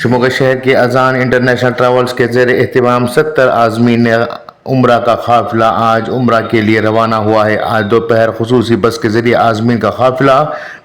शिमोगा शहर के अजान इंटरनेशनल ट्रैवल्स के ज़ेर एहतमाम 70 आज़मीन उम्रा का काफ़िला आज उम्रा के लिए रवाना हुआ है। आज दोपहर खुसूसी बस के ज़रिए आज़मीन का काफ़िला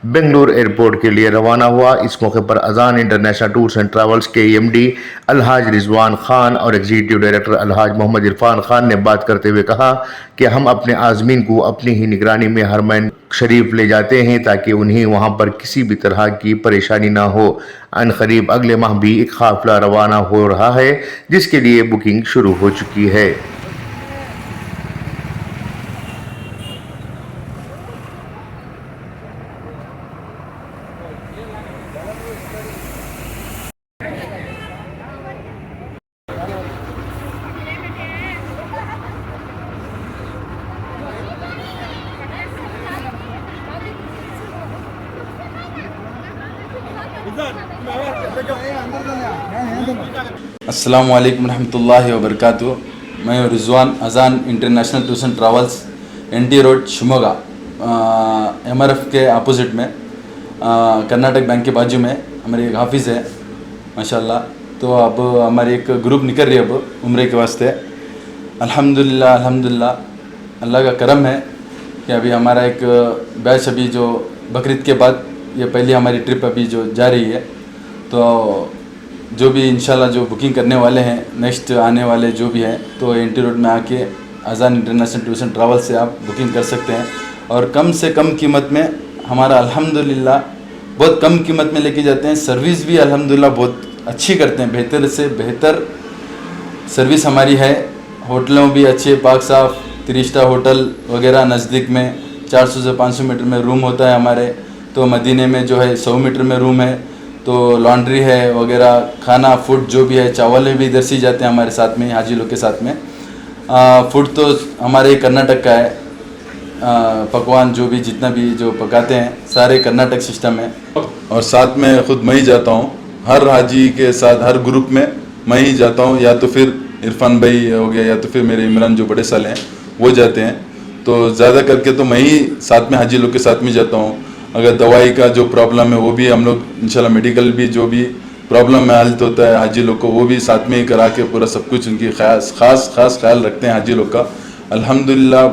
बेंगलुरु एयरपोर्ट के लिए रवाना हुआ। इस मौके पर अजान इंटरनेशनल टूर्स एंड ट्रैवल्स के एमडी अलहाज रिजवान खान और एग्जीक्यूटिव डायरेक्टर अलहाज मोहम्मद इरफान खान ने बात करते हुए कहा कि हम अपने आज़मीन को अपनी ही निगरानी में हरमैन शरीफ ले जाते हैं ताकि उन्हें वहाँ पर किसी भी तरह की परेशानी ना हो। अनकरीब अगले माह भी एक काफ़िला रवाना हो रहा है जिसके लिए बुकिंग शुरू हो चुकी है। अस्सलामु अलैकुम रहमतुल्लाहि व बरकातुहू। मैं रिजवान अजान international tours and travels NT road Shimoga MRF के अपोजिट में कर्नाटक बैंक के बाजू में हमारी एक ऑफिस है माशाल्लाह। तो अब हमारी एक ग्रुप निकल रही है अब उम्रे के वास्ते। अल्हम्दुलिल्लाह अल्लाह का करम है कि अभी हमारा एक बैच अभी जो बकरीद के बाद ये पहली हमारी ट्रिप अभी जो जा रही है। तो जो भी इंशाल्लाह जो बुकिंग करने वाले हैं नेक्स्ट आने वाले जो भी हैं तो NT रोड में आके अजान इंटरनेशनल टूर्स एंड ट्रैवल से आप बुकिंग कर सकते हैं। और कम से कम कीमत में हमारा अल्हम्दुलिल्लाह बहुत कम कीमत में लेके जाते हैं। सर्विस भी अल्हम्दुलिल्लाह बहुत अच्छी करते हैं, बेहतर से बेहतर सर्विस हमारी है। होटलों भी अच्छे पाक साफ 3 स्टार होटल वगैरह नज़दीक में 400 से 500 मीटर में रूम होता है हमारे। तो मदीने में जो है 100 मीटर में रूम है। तो लॉन्ड्री है वगैरह, खाना फूड जो भी है, चावल भी इधर से ही जाते हैं हमारे साथ में हाजी लोग के साथ में। फूड तो हमारे कर्नाटक का है। पकवान जो भी जितना भी जो पकाते हैं सारे कर्नाटक सिस्टम है। और साथ में ख़ुद मैं ही जाता हूँ हर हाजी के साथ, हर ग्रुप में मैं ही जाता हूँ। या तो फिर इरफान भाई हो गया या तो फिर मेरे इमरान जो बड़े साले हैं वो जाते हैं। तो ज़्यादा करके तो मैं ही साथ में हाजी लोग के साथ में जाता हूँ। अगर दवाई का जो प्रॉब्लम है वो भी हम लोग इंशाल्लाह मेडिकल भी जो भी प्रॉब्लम में हालत होता है हाजी लोग को वो भी साथ में ही करा के पूरा सब कुछ उनकी खास ख्याल रखते हैं हाजी लोग का। अल्हम्दुलिल्लाह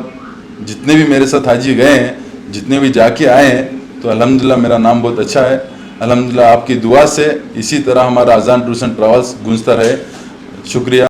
जितने भी मेरे साथ हाजी गए हैं, जितने भी जाके आए हैं, तो अल्हम्दुलिल्लाह मेरा नाम बहुत अच्छा है। अल्हम्दुलिल्लाह आपकी दुआ से इसी तरह हमारा अजान टूर्स एंड ट्रैवल्स गूंजता रहे। शुक्रिया।